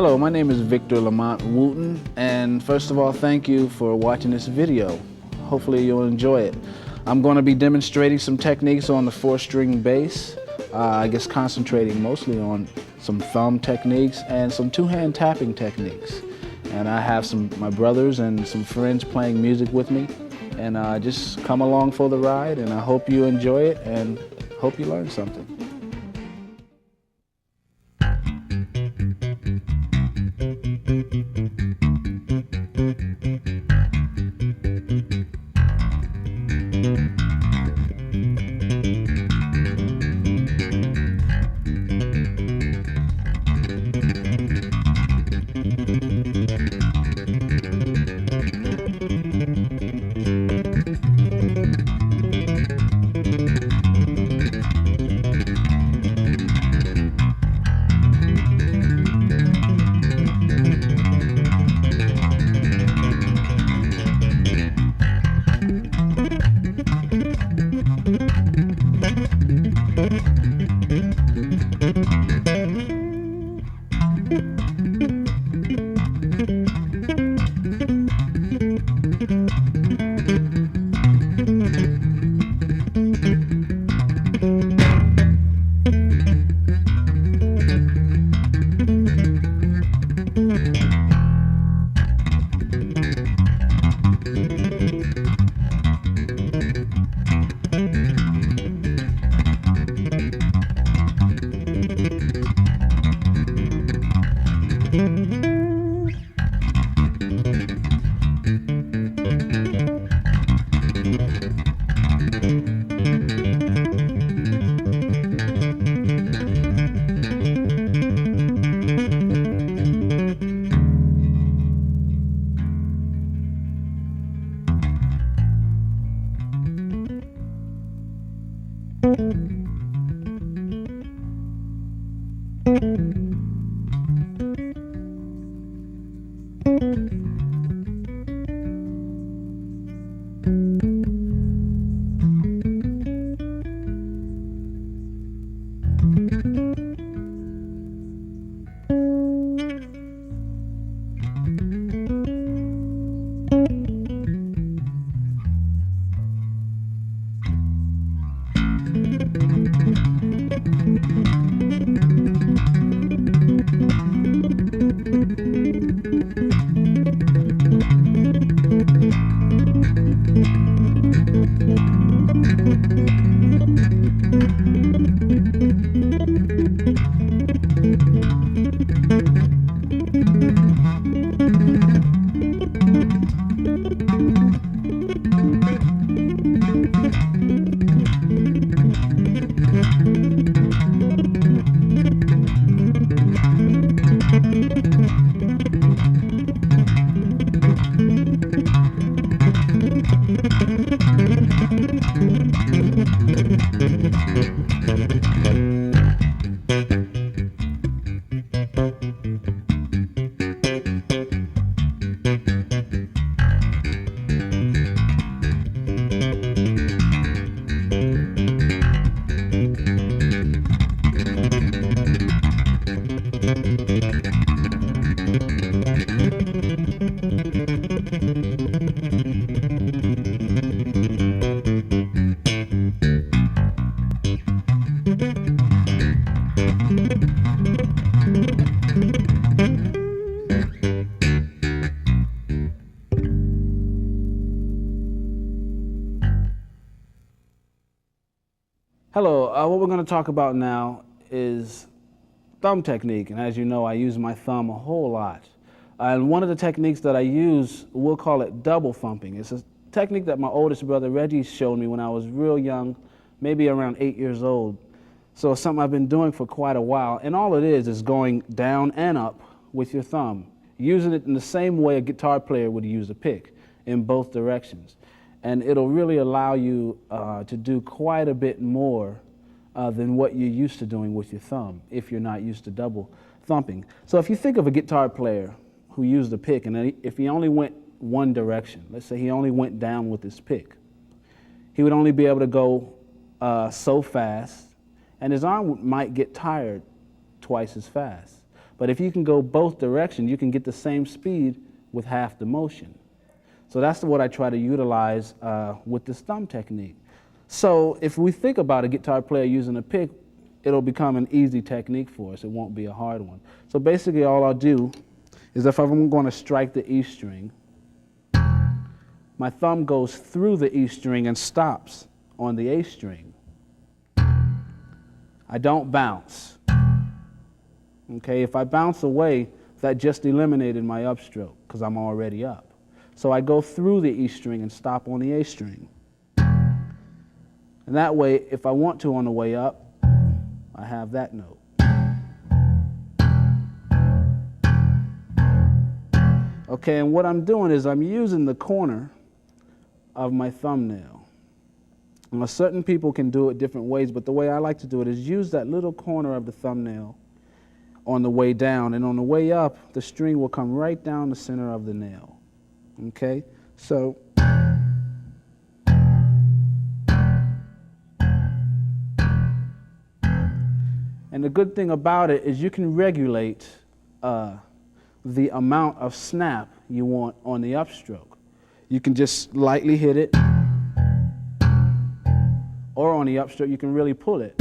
Hello, my name is Victor Lamont Wooten, and first of all, thank you for watching this video. Hopefully you'll enjoy it. I'm going to be demonstrating some techniques on the 4-string bass, I guess concentrating mostly on some thumb techniques and some two-hand tapping techniques. And I have my brothers and some friends playing music with me, and just come along for the ride, and I hope you enjoy it and hope you learn something. Hello, what we're going to talk about now is thumb technique, and as you know, I use my thumb a whole lot. And one of the techniques that I use, we'll call it double thumping. It's a technique that my oldest brother Reggie showed me when I was real young, maybe around 8 years old. So it's something I've been doing for quite a while, and all it is going down and up with your thumb, using it in the same way a guitar player would use a pick, in both directions. And it'll really allow you to do quite a bit more than what you're used to doing with your thumb if you're not used to double thumping. So if you think of a guitar player who used a pick, and if he only went one direction, let's say he only went down with his pick, he would only be able to go so fast, and his arm might get tired twice as fast. But if you can go both directions, you can get the same speed with half the motion. So that's what I try to utilize with this thumb technique. So if we think about a guitar player using a pick, it'll become an easy technique for us. It won't be a hard one. So basically all I'll do is if I'm going to strike the E string, my thumb goes through the E string and stops on the A string. I don't bounce. Okay, if I bounce away, that just eliminated my upstroke because I'm already up. So I go through the E string and stop on the A string. And that way, if I want to on the way up, I have that note. Okay, and what I'm doing is I'm using the corner of my thumbnail. Now, certain people can do it different ways, but the way I like to do it is use that little corner of the thumbnail on the way down, and on the way up, the string will come right down the center of the nail. Okay, so and the good thing about it is you can regulate the amount of snap you want on the upstroke. You can just lightly hit it, or on the upstroke you can really pull it.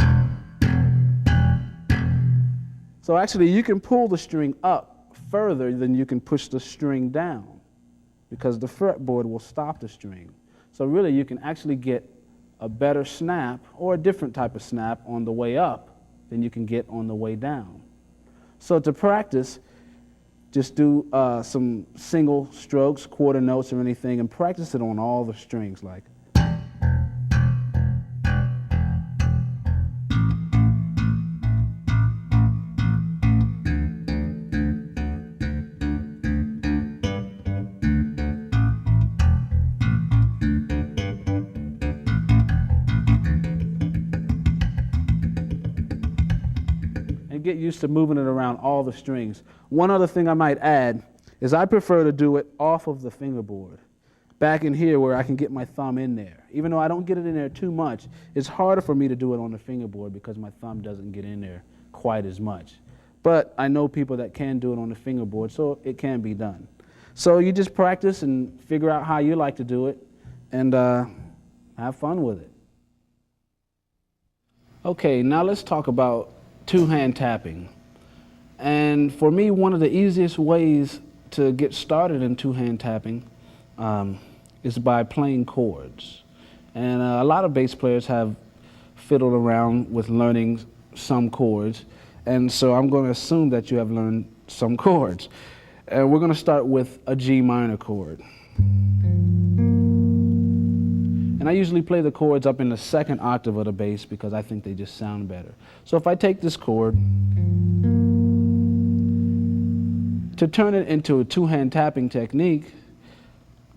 So actually you can pull the string up further than you can push the string down, because the fretboard will stop the string. So really you can actually get a better snap or a different type of snap on the way up than you can get on the way down. So to practice, just do some single strokes, quarter notes or anything, and practice it on all the strings, like. Get used to moving it around all the strings. One other thing I might add is I prefer to do it off of the fingerboard, back in here where I can get my thumb in there. Even though I don't get it in there too much, it's harder for me to do it on the fingerboard because my thumb doesn't get in there quite as much. But I know people that can do it on the fingerboard, so it can be done. So you just practice and figure out how you like to do it, and have fun with it. Okay, now let's talk about two-hand tapping. And for me, one of the easiest ways to get started in two-hand tapping is by playing chords. And a lot of bass players have fiddled around with learning some chords, and so I'm going to assume that you have learned some chords. And we're going to start with a G minor chord. And I usually play the chords up in the second octave of the bass because I think they just sound better. So if I take this chord, to turn it into a two-hand tapping technique,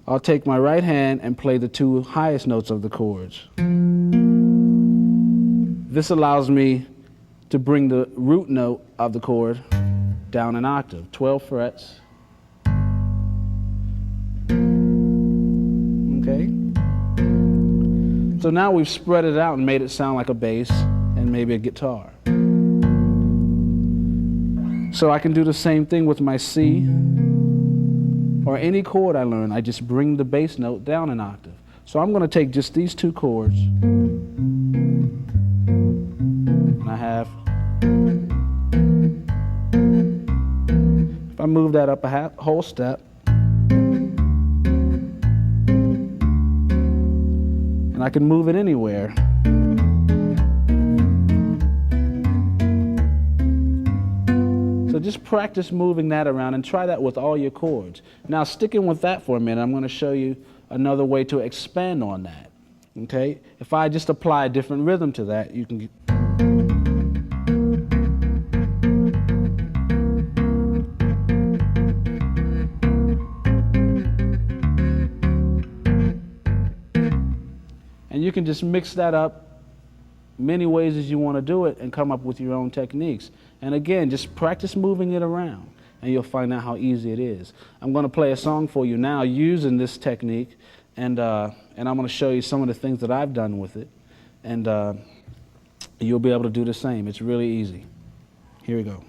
I'll take my right hand and play the two highest notes of the chords. This allows me to bring the root note of the chord down an octave, 12 frets. Okay? So now we've spread it out and made it sound like a bass and maybe a guitar. So I can do the same thing with my C or any chord I learn. I just bring the bass note down an octave. So I'm going to take just these two chords, and I have, if I move that up a whole step, and I can move it anywhere. So just practice moving that around and try that with all your chords. Now, sticking with that for a minute, I'm going to show you another way to expand on that. Okay? If I just apply a different rhythm to that, you can and you can just mix that up many ways as you want to do it and come up with your own techniques. And again, just practice moving it around and you'll find out how easy it is. I'm going to play a song for you now using this technique, and I'm going to show you some of the things that I've done with it, and you'll be able to do the same. It's really easy. Here we go.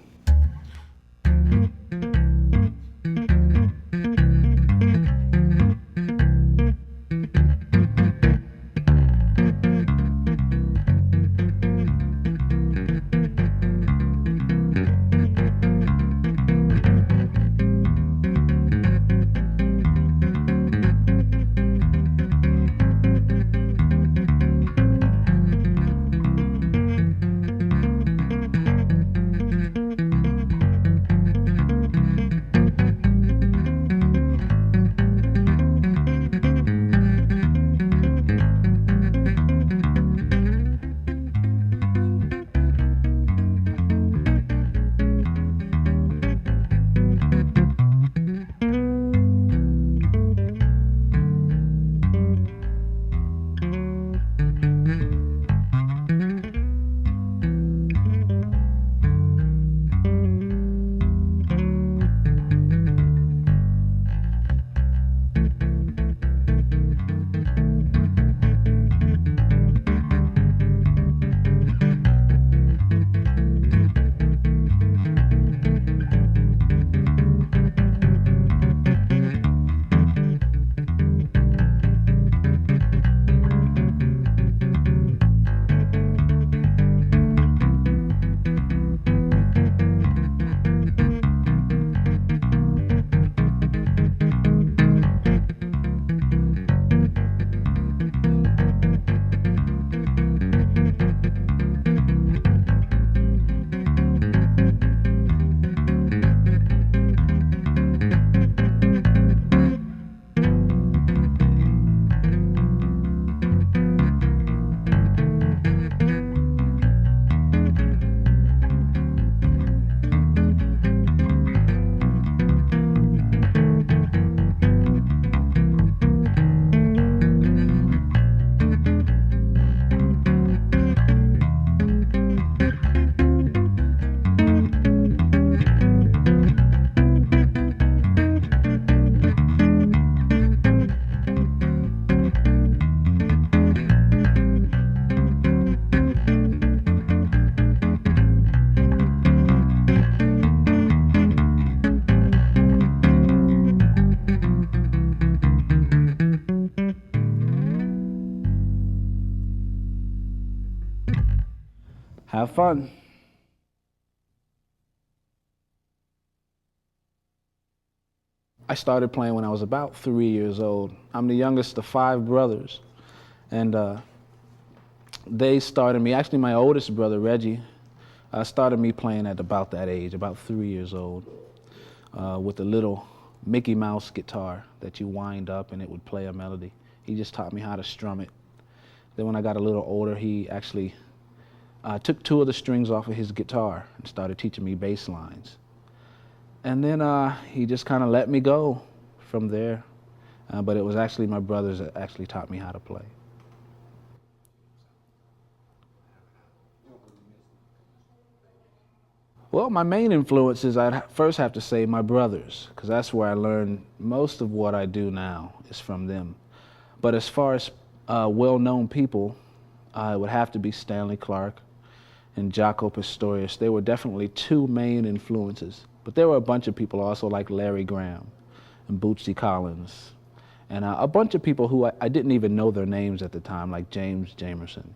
Have fun. I started playing when I was about 3 years old. I'm the youngest of 5 brothers, and they started me, actually my oldest brother, Reggie, started me playing at about that age, about 3 years old, with a little Mickey Mouse guitar that you wind up and it would play a melody. He just taught me how to strum it. Then when I got a little older, he actually took 2 of the strings off of his guitar and started teaching me bass lines. And then he just kind of let me go from there. But it was actually my brothers that actually taught me how to play. Well, my main influences, I'd first have to say my brothers, because that's where I learned most of what I do now is from them. But as far as well-known people, it would have to be Stanley Clarke and Jaco Pastorius. They were definitely 2 main influences. But there were a bunch of people also like Larry Graham and Bootsy Collins, and a bunch of people who I didn't even know their names at the time, like James Jamerson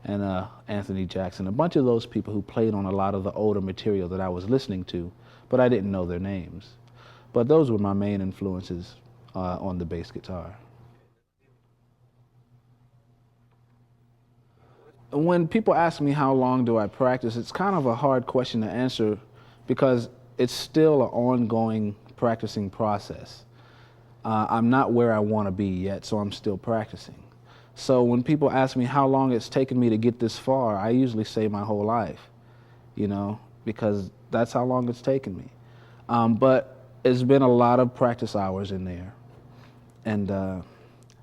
and Anthony Jackson, a bunch of those people who played on a lot of the older material that I was listening to, but I didn't know their names. But those were my main influences on the bass guitar. When people ask me how long do I practice, it's kind of a hard question to answer because it's still an ongoing practicing process. I'm not where I want to be yet, so I'm still practicing. So when people ask me how long it's taken me to get this far, I usually say my whole life, you know, because that's how long it's taken me. But it's been a lot of practice hours in there. And,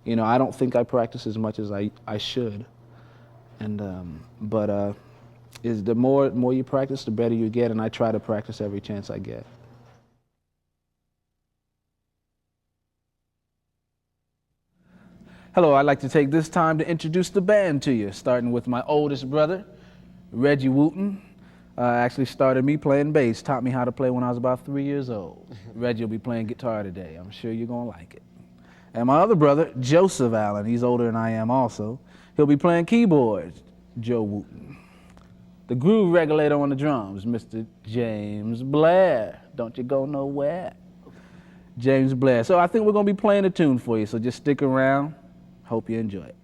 you know, I don't think I practice as much as I should. And, is the more you practice, the better you get, and I try to practice every chance I get. Hello, I'd like to take this time to introduce the band to you, starting with my oldest brother, Reggie Wooten. Actually started me playing bass, taught me how to play when I was about 3 years old. Reggie will be playing guitar today. I'm sure you're gonna like it. And my other brother, Joseph Allen, he's older than I am also. He'll be playing keyboards, Joe Wooten. The groove regulator on the drums, Mr. James Blair. Don't you go nowhere. James Blair. So I think we're gonna be playing a tune for you, so just stick around. Hope you enjoy it.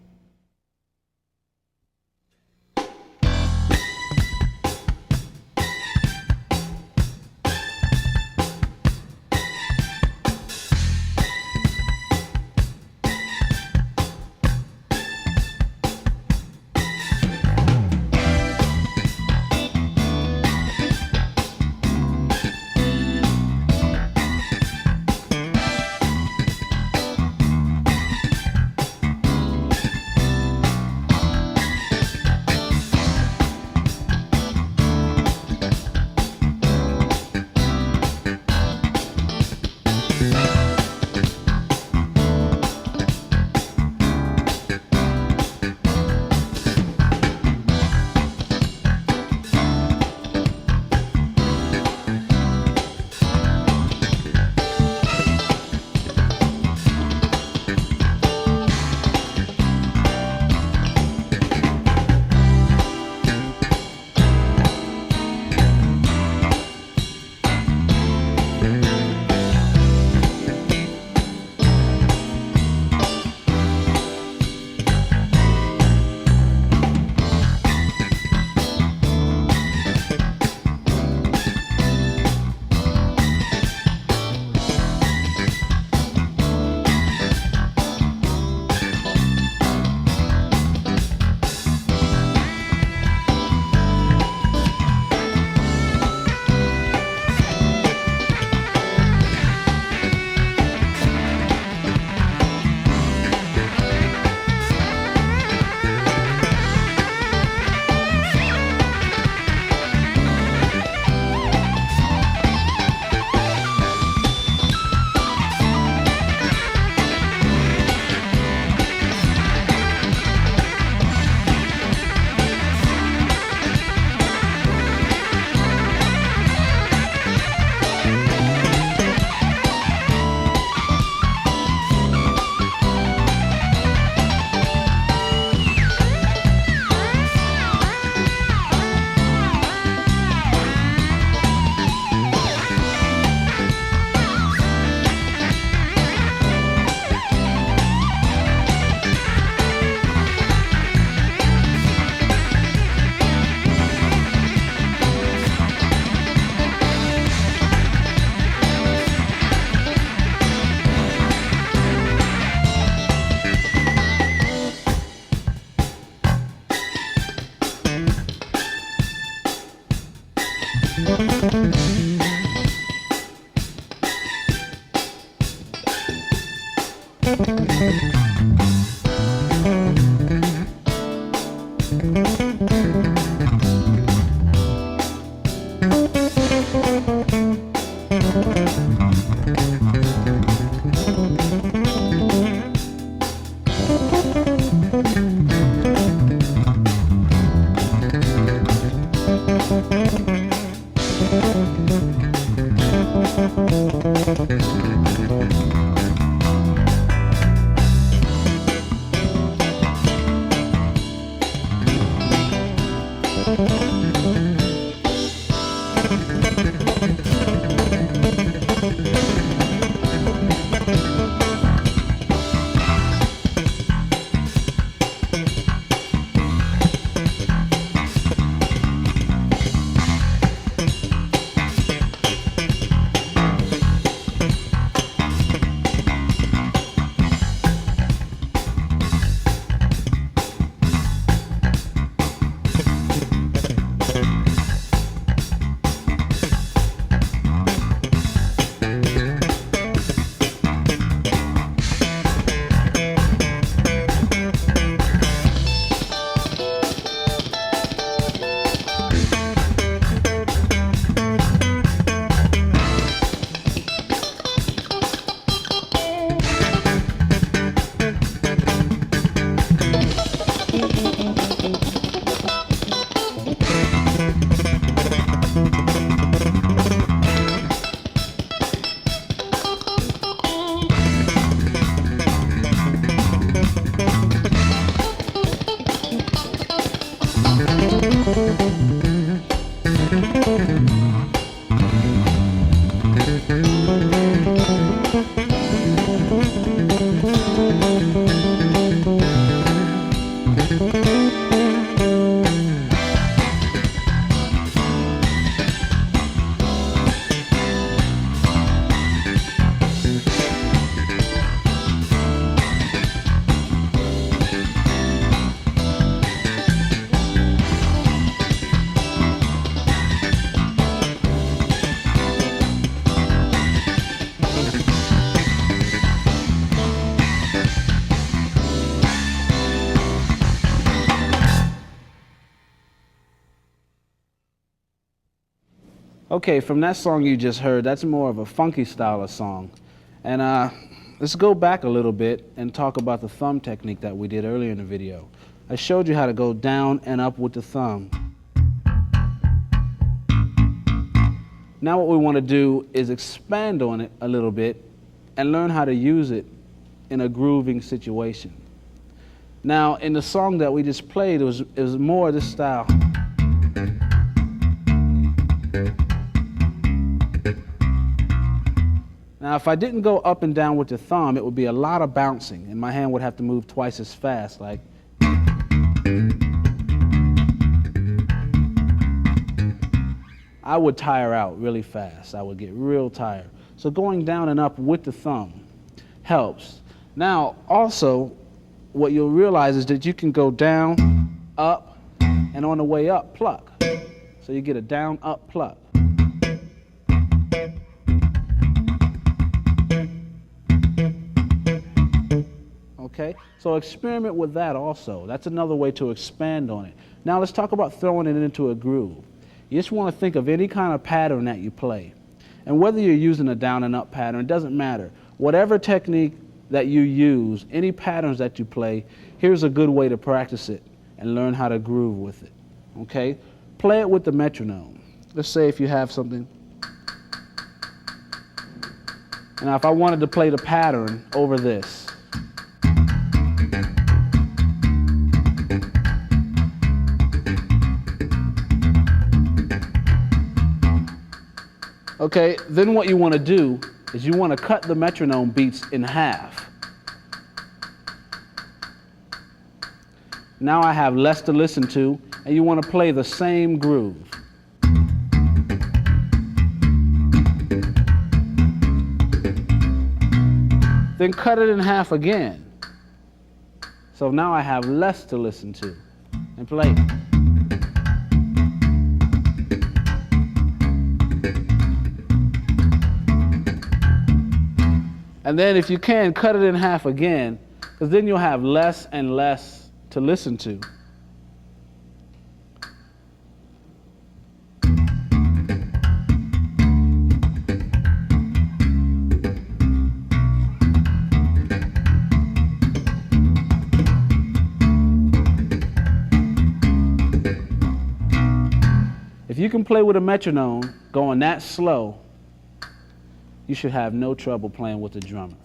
Okay, from that song you just heard, that's more of a funky style of song. And let's go back a little bit and talk about the thumb technique that we did earlier in the video. I showed you how to go down and up with the thumb. Now what we want to do is expand on it a little bit and learn how to use it in a grooving situation. Now in the song that we just played, it was more of this style. Now, if I didn't go up and down with the thumb, it would be a lot of bouncing, and my hand would have to move twice as fast, like. I would tire out really fast. I would get real tired. So going down and up with the thumb helps. Now, also, what you'll realize is that you can go down, up, and on the way up, pluck. So you get a down, up, pluck. Okay, so experiment with that also. That's another way to expand on it. Now let's talk about throwing it into a groove. You just want to think of any kind of pattern that you play. And whether you're using a down and up pattern, it doesn't matter. Whatever technique that you use, any patterns that you play, here's a good way to practice it and learn how to groove with it. Okay, play it with the metronome. Let's say if you have something. Now if I wanted to play the pattern over this. Okay, then what you want to do is you want to cut the metronome beats in half. Now I have less to listen to, and you want to play the same groove. Then cut it in half again. So now I have less to listen to, and play. And then if you can, cut it in half again, because then you'll have less and less to listen to. If you can play with a metronome going that slow, you should have no trouble playing with the drummer.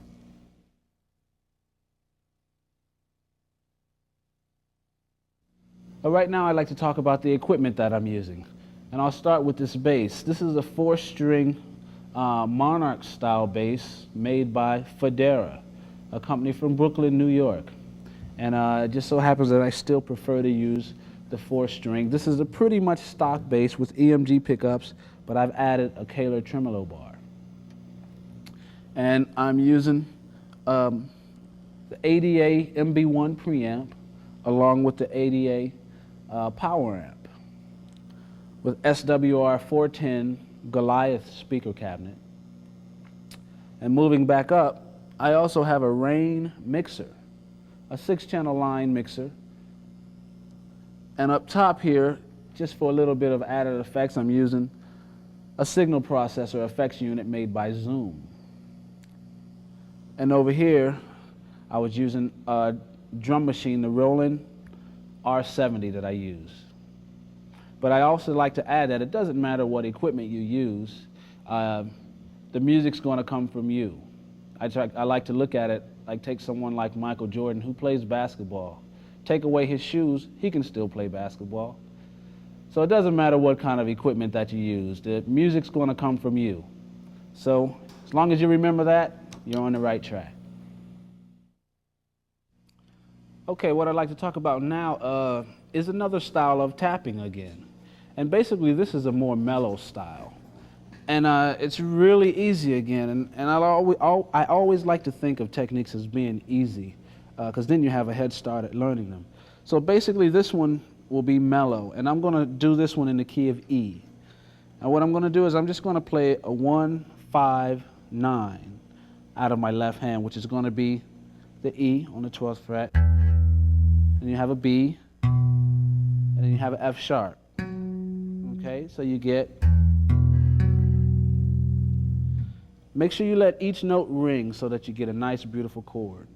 But right now I'd like to talk about the equipment that I'm using. And I'll start with this bass. This is a 4-string Monarch style bass made by Federa, a company from Brooklyn, New York. And it just so happens that I still prefer to use the 4-string. This is a pretty much stock bass with EMG pickups, but I've added a Kahler tremolo bar. And I'm using the ADA MB1 preamp along with the ADA power amp with SWR 410 Goliath speaker cabinet. And moving back up, I also have a Rain mixer, a 6-channel line mixer. And up top here, just for a little bit of added effects, I'm using a signal processor effects unit made by Zoom. And over here, I was using a drum machine, the Roland R70 that I use. But I also like to add that it doesn't matter what equipment you use, the music's going to come from you. I like to look at it like take someone like Michael Jordan who plays basketball. Take away his shoes, he can still play basketball. So it doesn't matter what kind of equipment that you use, the music's going to come from you. So as long as you remember that, you're on the right track. Okay, what I'd like to talk about now is another style of tapping again. And basically this is a more mellow style. And it's really easy again, and I always like to think of techniques as being easy, because then you have a head start at learning them. So basically this one will be mellow, and I'm going to do this one in the key of E. And what I'm going to do is I'm just going to play a 1, 5, 9 out of my left hand, which is going to be the E on the 12th fret. Then you have a B, and then you have an F sharp. Okay, so you get. Make sure you let each note ring so that you get a nice, beautiful chord.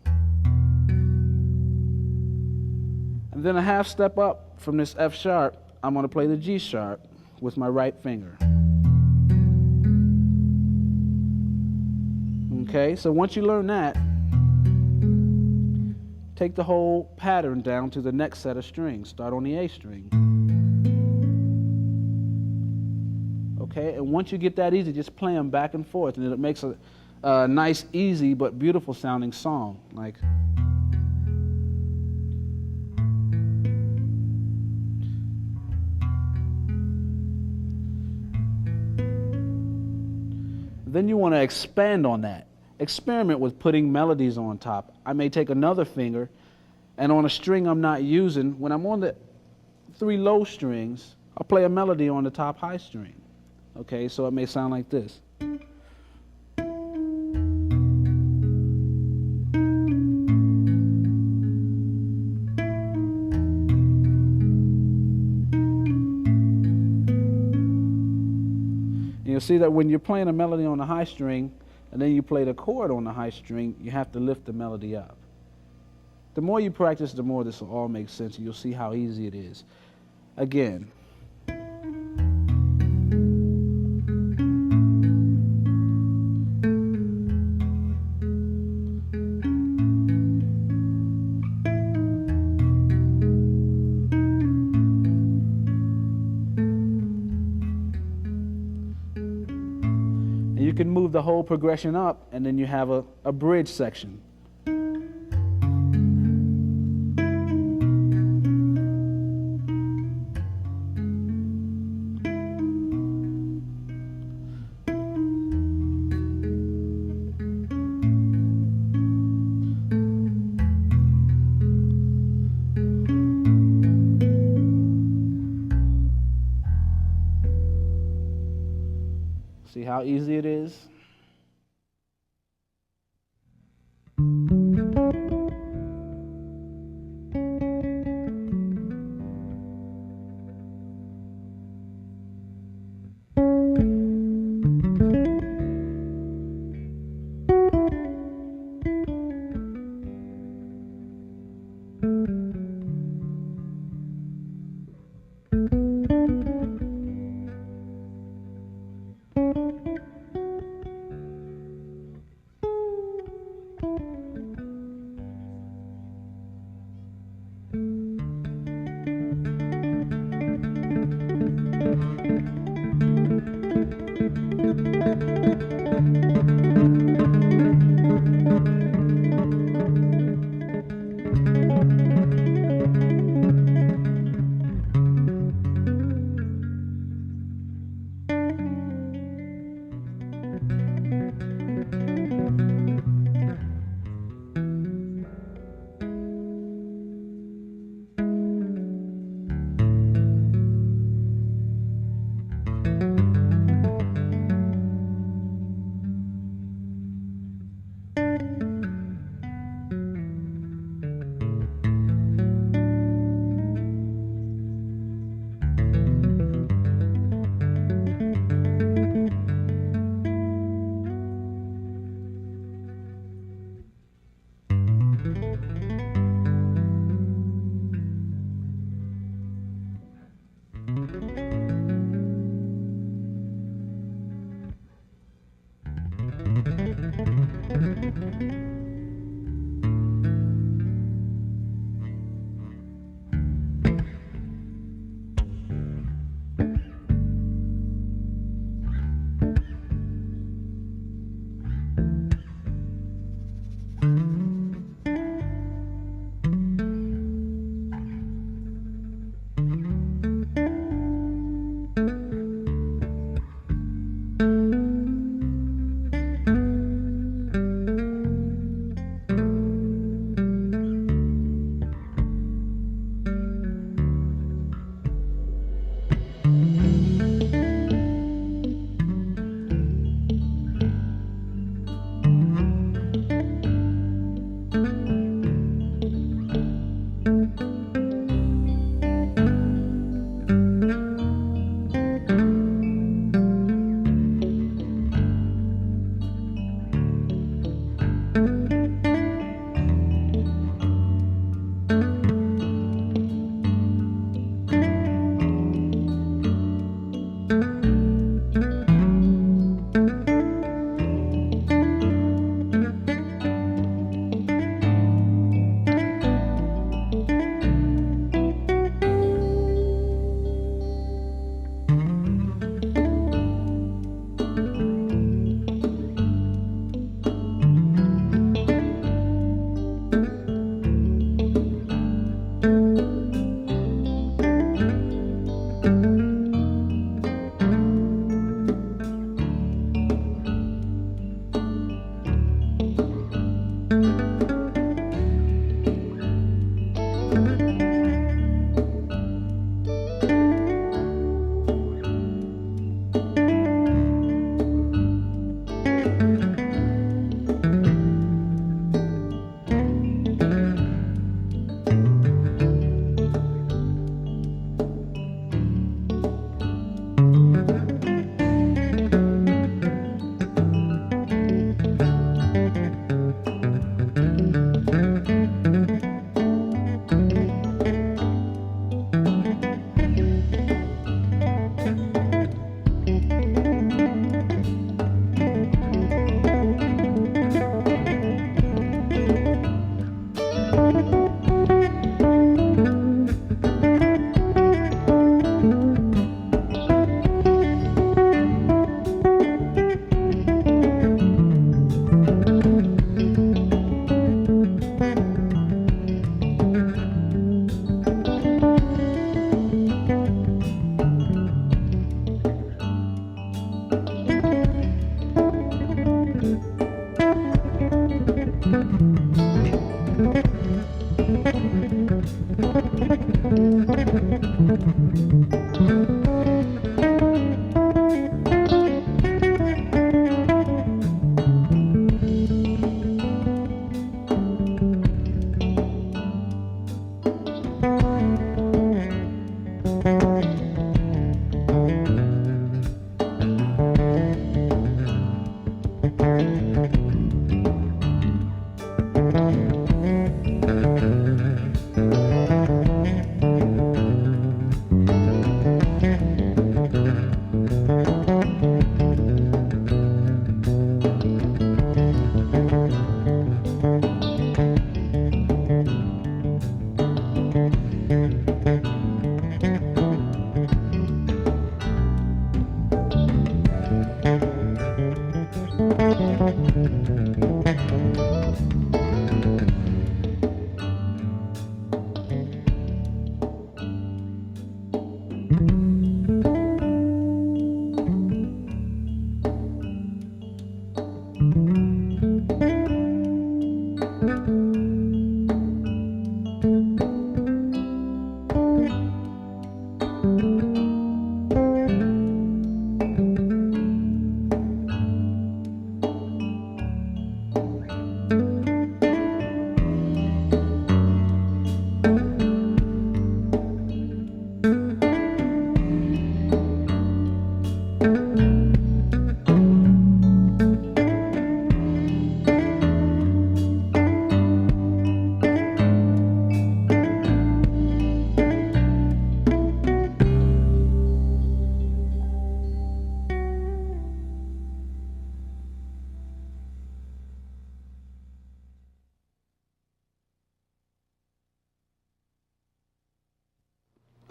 And then a half step up from this F sharp, I'm going to play the G sharp with my right finger. Okay, so once you learn that, take the whole pattern down to the next set of strings. Start on the A string. Okay, and once you get that easy, just play them back and forth, and it makes a nice, easy, but beautiful sounding song. Like. Then you want to expand on that. Experiment with putting melodies on top. I may take another finger, and on a string I'm not using, when I'm on the 3 low strings, I'll play a melody on the top high string. Okay, so it may sound like this. And you'll see that when you're playing a melody on the high string, and then you play the chord on the high string, you have to lift the melody up. The more you practice, the more this will all make sense, and you'll see how easy it is. Again. You can move the whole progression up, and then you have a bridge section. See how easy it is?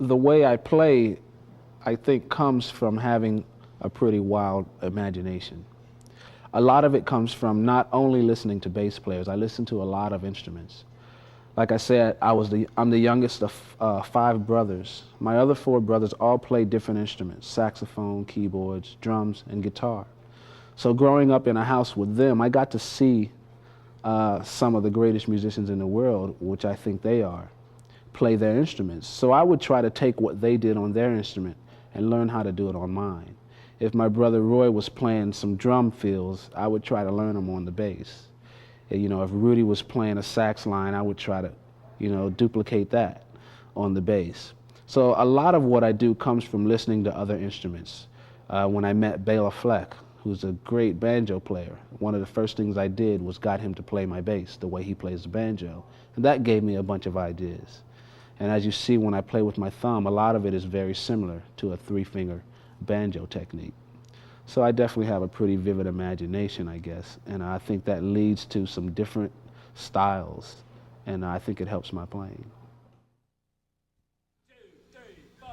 The way I play, I think, comes from having a pretty wild imagination. A lot of it comes from not only listening to bass players, I listen to a lot of instruments. Like I said, I'm the youngest of 5 brothers. My other 4 brothers all play different instruments: saxophone, keyboards, drums, and guitar. So growing up in a house with them, I got to see some of the greatest musicians in the world, which I think they are, play their instruments. So I would try to take what they did on their instrument and learn how to do it on mine. If my brother Roy was playing some drum fills, I would try to learn them on the bass. You know, if Rudy was playing a sax line, I would try to, duplicate that on the bass. So a lot of what I do comes from listening to other instruments. When I met Bela Fleck, who's a great banjo player, one of the first things I did was got him to play my bass the way he plays the banjo. And that gave me a bunch of ideas. And as you see, when I play with my thumb, a lot of it is very similar to a 3-finger banjo technique. So I definitely have a pretty vivid imagination, I guess, and I think that leads to some different styles, and I think it helps my playing. 2, 3, 4.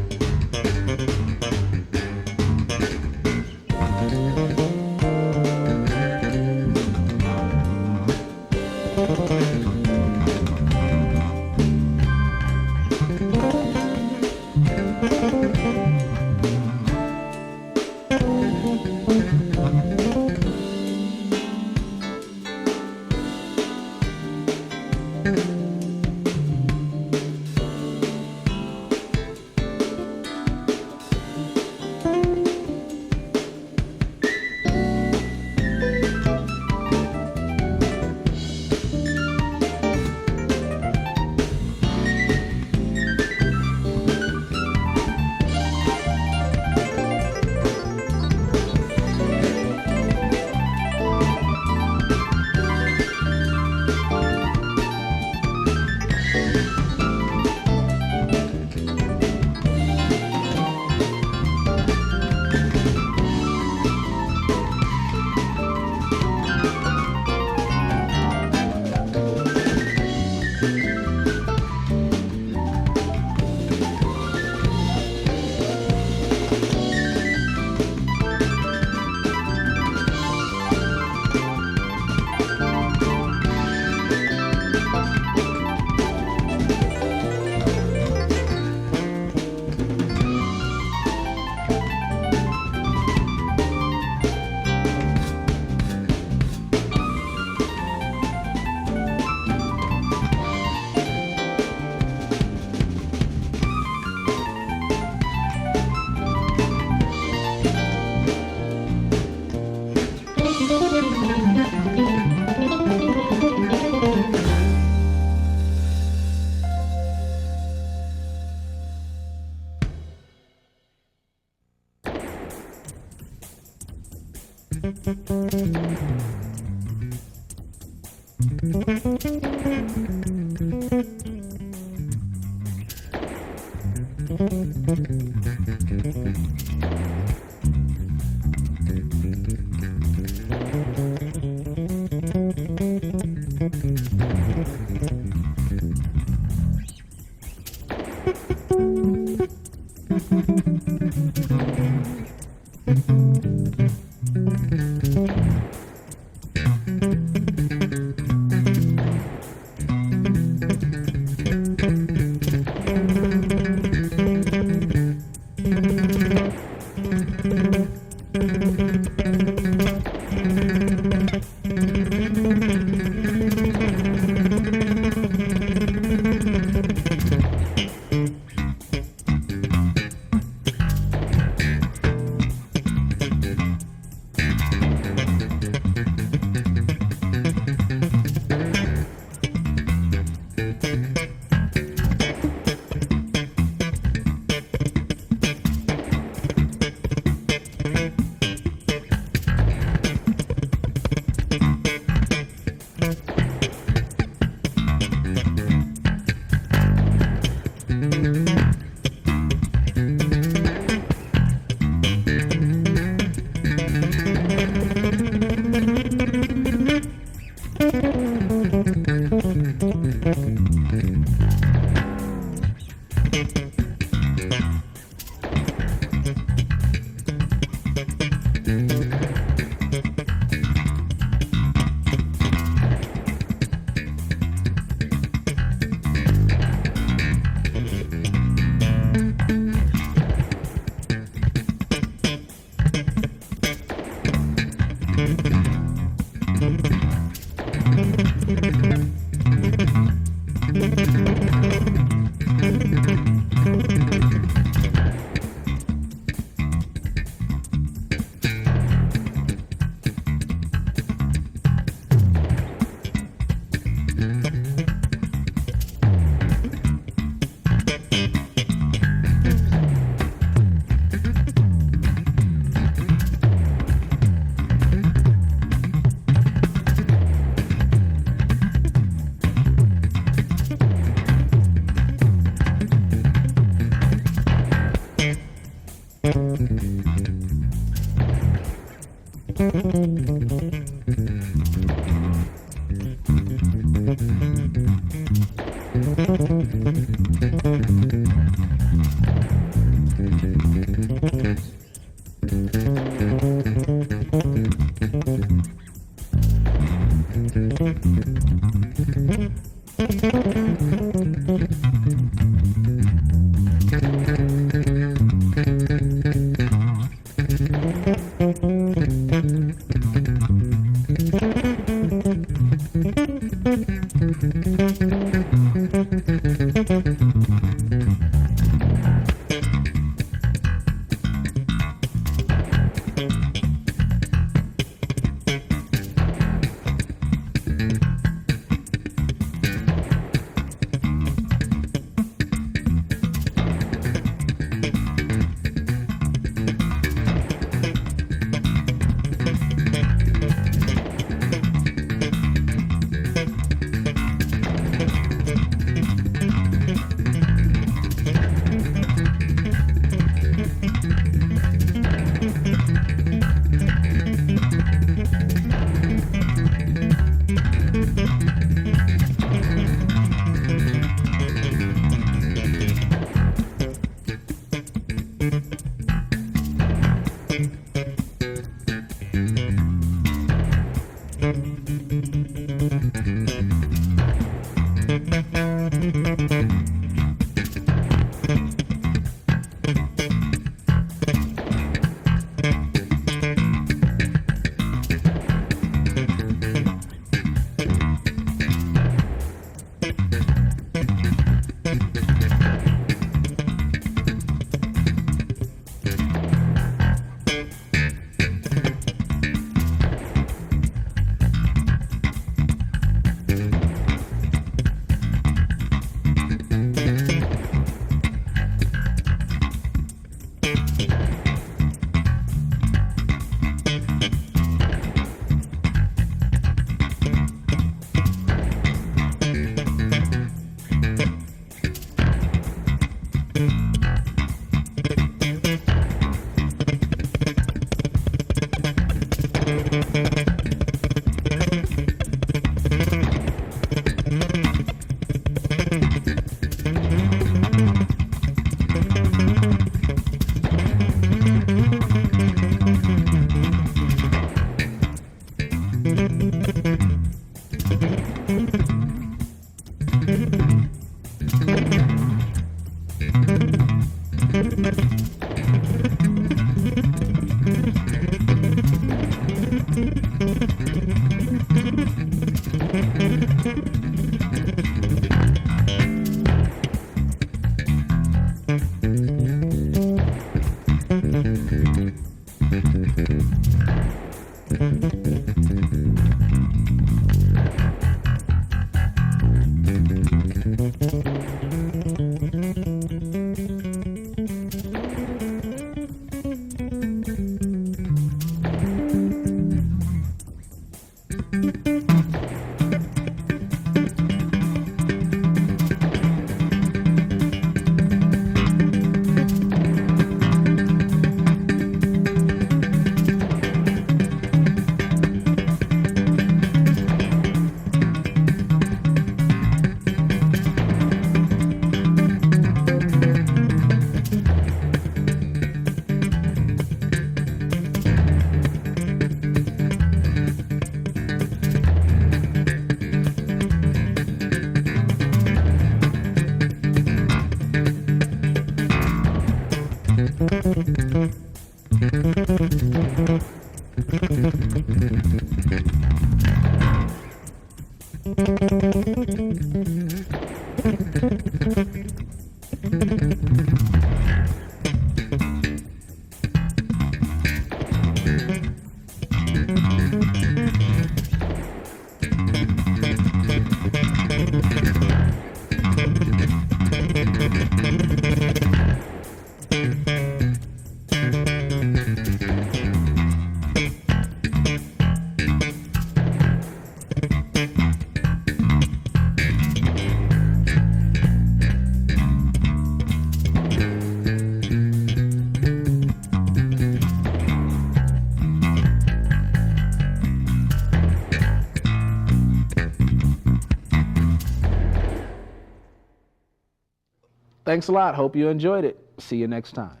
Thanks a lot. Hope you enjoyed it. See you next time.